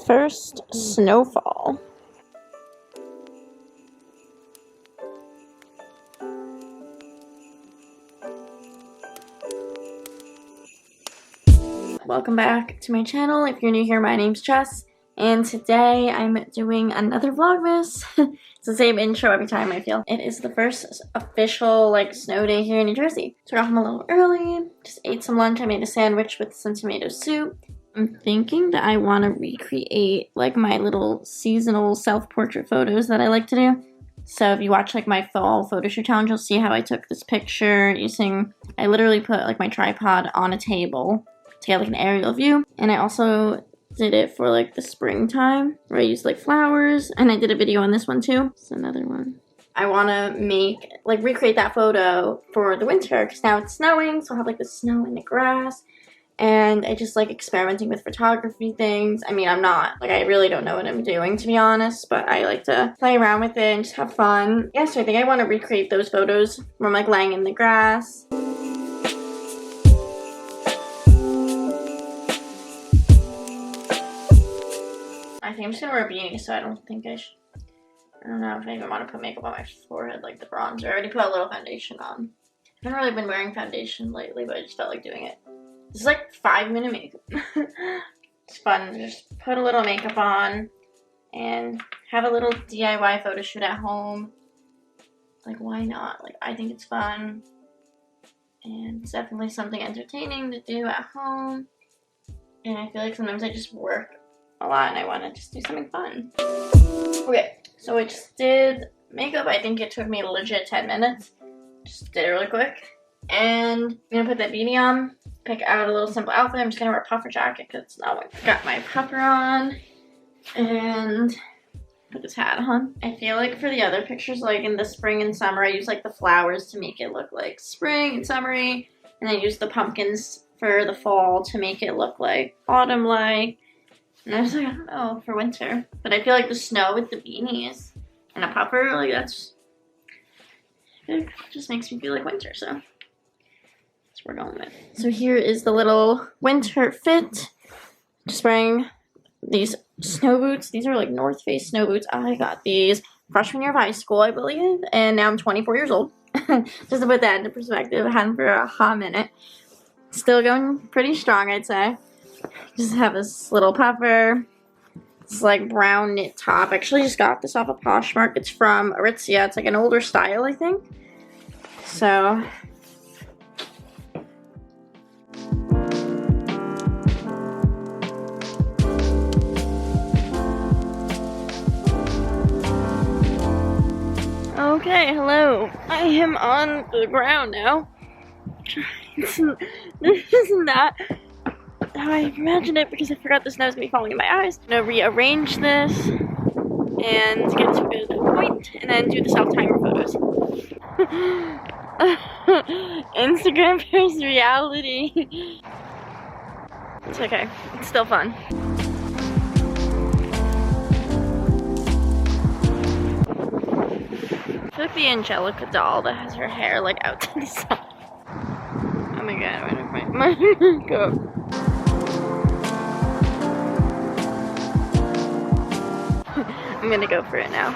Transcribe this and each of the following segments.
first snowfall. Welcome back to my channel. If you're new here, my name's Jess, and today I'm doing another Vlogmas. It's the same intro every time, I feel. It is the first official snow day here in New Jersey. So I got home a little early, just ate some lunch. I made a sandwich with some tomato soup. I'm thinking that I want to recreate my little seasonal self-portrait photos that I like to do. So if you watch my fall photo shoot challenge, you'll see how I took this picture using, I literally put my tripod on a table to get an aerial view. And I also did it for the springtime where I used flowers, and I did a video on this one too. It's another one. I want to make recreate that photo for the winter because now it's snowing, so I'll have the snow in the grass. And I just experimenting with photography things. I mean, I'm not, I really don't know what I'm doing, to be honest, but I like to play around with it and just have fun. Yeah, so I think I want to recreate those photos from laying in the grass. I think I'm just gonna wear a beanie, so I don't think I should. I don't know if I even want to put makeup on my forehead, the bronzer. I already put a little foundation on. I haven't really been wearing foundation lately, but I just felt like doing it. This is 5-minute makeup. It's fun to just put a little makeup on and have a little DIY photo shoot at home. Why not? I think it's fun. And it's definitely something entertaining to do at home. And I feel sometimes I just work a lot and I want to just do something fun. Okay, so I just did makeup. I think it took me legit 10 minutes. Just did it really quick. And I'm gonna put that beanie on, pick out a little simple outfit. I'm just gonna wear a puffer jacket because it's not what I got my puffer on. And put this hat on. I feel for the other pictures, in the spring and summer, I use the flowers to make it look like spring and summery. And I use the pumpkins for the fall to make it look like autumn-like. And I was I don't know, for winter. But I feel the snow with the beanies and a puffer, that's, it just makes me feel like winter, so that's what we're going with. So here is the little winter fit. Just wearing these snow boots. These are North Face snow boots. I got these freshman year of high school, I believe, and now I'm 24 years old. Just to put that into perspective, I had them for a hot minute. Still going pretty strong, I'd say. Just have this little puffer. It's brown knit top. I actually just got this off of Poshmark. It's from Aritzia. It's an older style, I think. So okay, hello. I am on the ground now. This is not how I imagined it because I forgot the snow's gonna be falling in my eyes. I'm gonna rearrange this and get to a good point and then do the self-timer photos. Instagram versus reality. It's okay. It's still fun. I feel the Angelica doll that has her hair out to the side. Oh my god, I don't find my makeup. I'm gonna go for it now.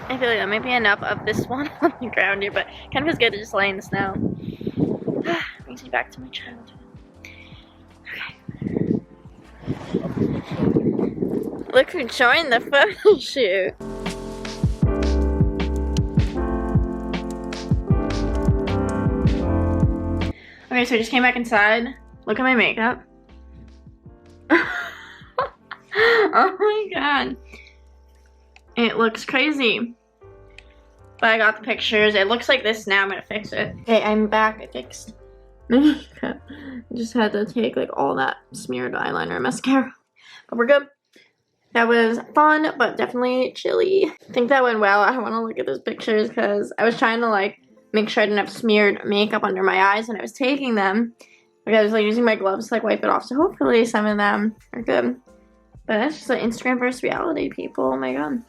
I feel that might be enough of this one on the ground here, but kind of feels good to just lay in the snow. Brings me back to my childhood. Okay. Look who joined the photo shoot. Okay, so I just came back inside. Look at my makeup. Oh my god. It looks crazy. But I got the pictures. It looks like this now. I'm gonna fix it. Okay, I'm back. I fixed my makeup. I just had to take all that smeared eyeliner and mascara. But we're good. That was fun, but definitely chilly. I think that went well. I want to look at those pictures because I was trying to make sure I didn't have smeared makeup under my eyes when I was taking them. Like I was using my gloves to wipe it off. So hopefully some of them are good. But that's just like Instagram versus reality, people. Oh my god.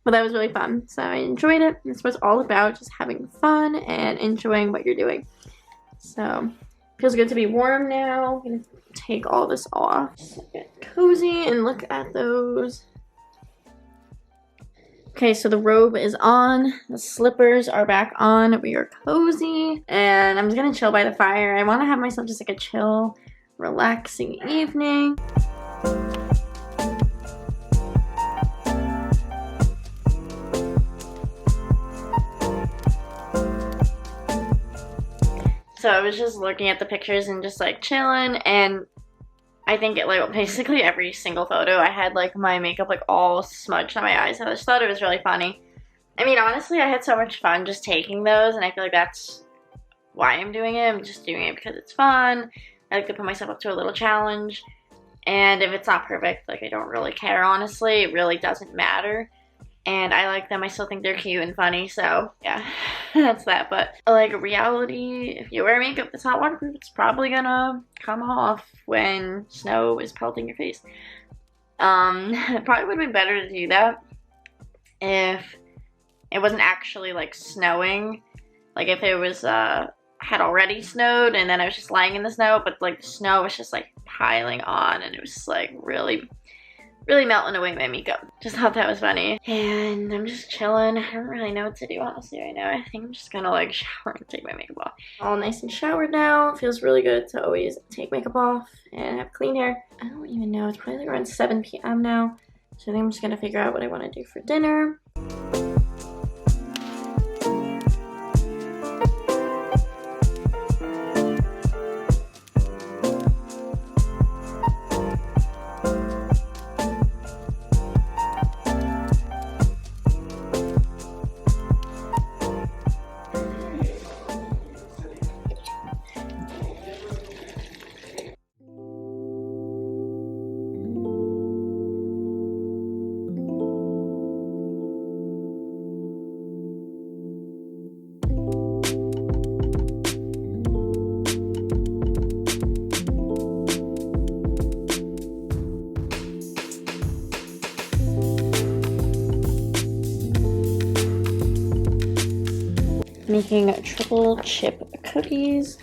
But that was really fun. So I enjoyed it. It's what it's all about, just having fun and enjoying what you're doing. So feels good to be warm now. I'm gonna take all this off. So get cozy and look at those. Okay, so the robe is on. The slippers are back on. We are cozy. And I'm just gonna chill by the fire. I wanna have myself just like a chill, relaxing evening. So I was just looking at the pictures and just like chilling, and I think it like basically every single photo I had like my makeup like all smudged on my eyes. I just thought it was really funny. I mean, honestly, I had so much fun just taking those, and I feel like that's why I'm doing it. I'm just doing it because it's fun. I like to put myself up to a little challenge, and if it's not perfect, like I don't really care, honestly. It really doesn't matter. And I like them. I still think they're cute and funny, so yeah, that's that. But like reality, if you wear makeup that's not waterproof, it's probably gonna come off when snow is pelting your face. It probably would have been better to do that if it wasn't actually like snowing. Like if it was had already snowed and then I was just lying in the snow, but like the snow was just like piling on, and it was just like really melting away my makeup. Just thought that was funny. And I'm just chilling. I don't really know what to do honestly right now. I think I'm just gonna like shower and take my makeup off. All nice and showered now. It feels really good to always take makeup off and have clean hair. I don't even know. It's probably like around 7 p.m. now. So I think I'm just gonna figure out what I want to do for dinner. Making triple chip cookies.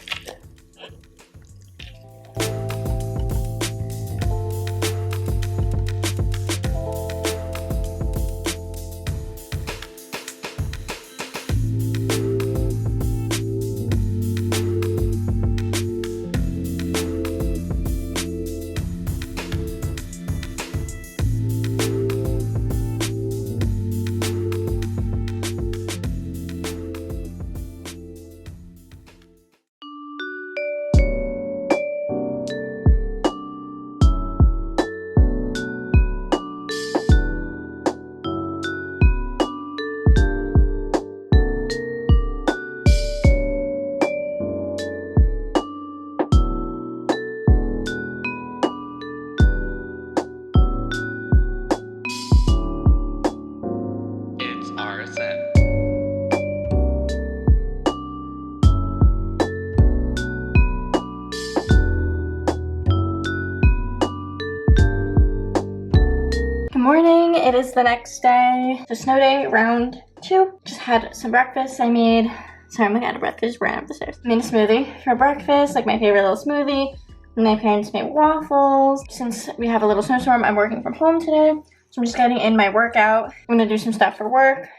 Morning, it is the next day, the snow day, round 2. Just had some breakfast. I'm looking at a breakfast, ran up the stairs. Made a smoothie for breakfast, like my favorite little smoothie. My parents made waffles. Since we have a little snowstorm, I'm working from home today. So I'm just getting in my workout. I'm gonna do some stuff for work.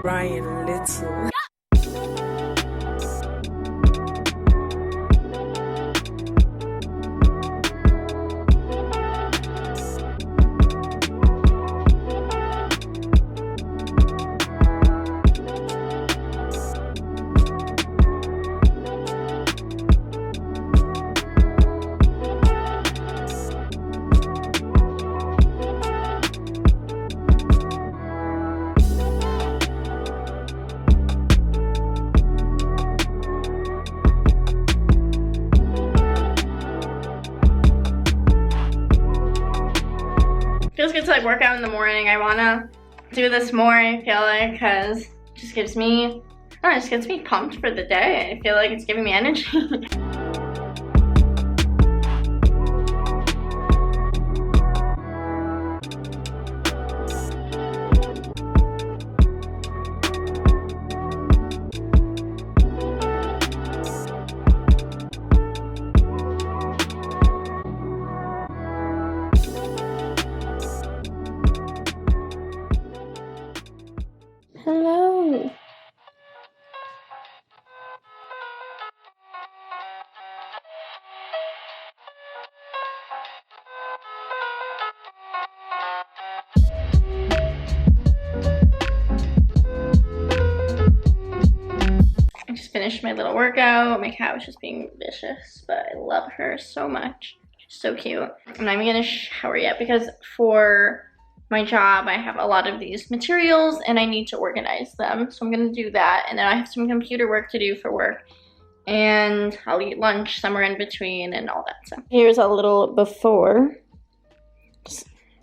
Ryan Little. Feels good to like work out in the morning. I wanna do this more, I feel like, because it just gives me, I don't know, it just gets me pumped for the day. I feel like it's giving me energy. Hello. I just finished my little workout. My cat was just being vicious, but I love her so much. She's so cute. I'm not even gonna shower yet because for my job, I have a lot of these materials and I need to organize them. So I'm gonna do that. And then I have some computer work to do for work. And I'll eat lunch somewhere in between and all that stuff. Here's a little before.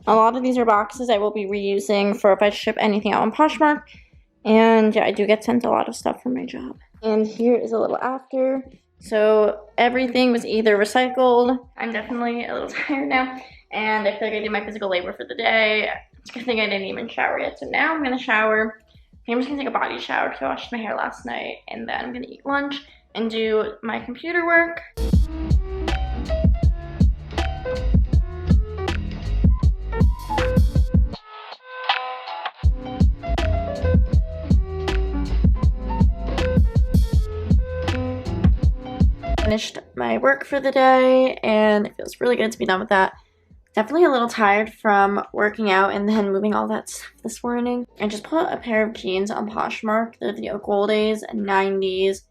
A lot of these are boxes I will be reusing for if I ship anything out on Poshmark. And yeah, I do get sent a lot of stuff from my job. And here is a little after. So everything was either recycled. I'm definitely a little tired now. And I feel like I did my physical labor for the day. It's a good thing I didn't even shower yet. So now I'm gonna shower. I'm just gonna take a body shower because I washed my hair last night. And then I'm gonna eat lunch and do my computer work. Finished my work for the day and it feels really good to be done with that. Definitely a little tired from working out and then moving all that stuff this morning. I just put a pair of jeans on Poshmark. They're the Okoldes 90s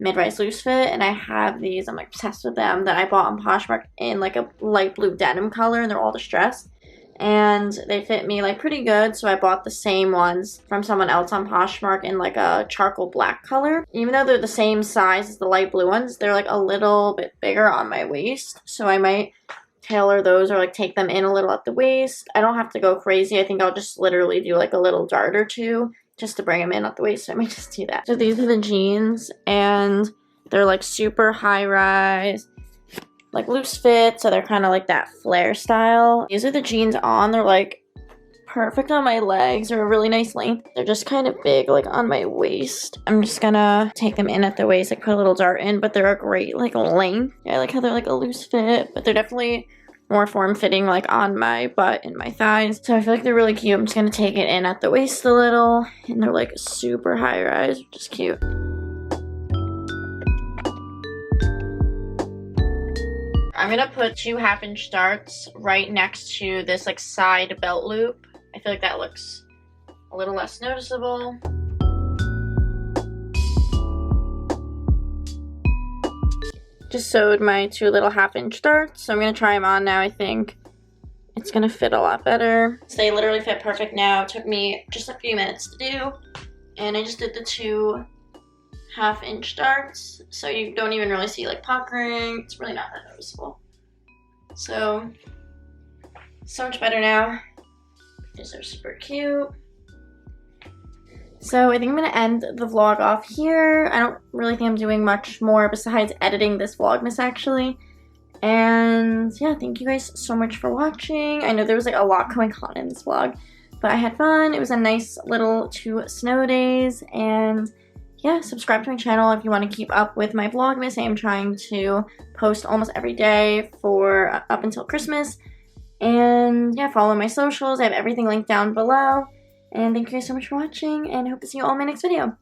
mid-rise loose fit, and I have these. I'm like obsessed with them, that I bought on Poshmark in like a light blue denim color, and they're all distressed. And they fit me like pretty good, so I bought the same ones from someone else on Poshmark in like a charcoal black color. Even though they're the same size as the light blue ones, they're like a little bit bigger on my waist, so I might tailor those or like take them in a little at the waist. I don't have to go crazy. I think I'll just literally do like a little dart or two just to bring them in at the waist, so I might just do that. So these are the jeans, and they're like super high rise, like loose fit, so they're kind of like that flare style. These are the jeans on. They're like perfect on my legs. They're a really nice length. They're just kind of big like on my waist. I'm just gonna take them in at the waist, like put a little dart in, but they're a great like length. Yeah, I like how they're like a loose fit, but they're definitely more form-fitting like on my butt and my thighs. So I feel like they're really cute. I'm just gonna take it in at the waist a little, and they're like super high rise, which is cute. I'm gonna put 2 half-inch darts right next to this like side belt loop. I feel like that looks a little less noticeable. Just sewed my 2 little half-inch darts, so I'm gonna try them on now. I think it's gonna fit a lot better. So they literally fit perfect now. It took me just a few minutes to do, and I just did the 2 half-inch darts, so you don't even really see like puckering. It's really not that noticeable. So much better now. These are super cute. So I think I'm gonna end the vlog off here. I don't really think I'm doing much more besides editing this Vlogmas actually. And yeah, thank you guys so much for watching. I know there was like a lot going on in this vlog, but I had fun. It was a nice little 2 snow days, and yeah, subscribe to my channel if you want to keep up with my Vlogmas. I am trying to post almost every day for up until Christmas. And yeah, follow my socials. I have everything linked down below. And thank you guys so much for watching, and I hope to see you all in my next video.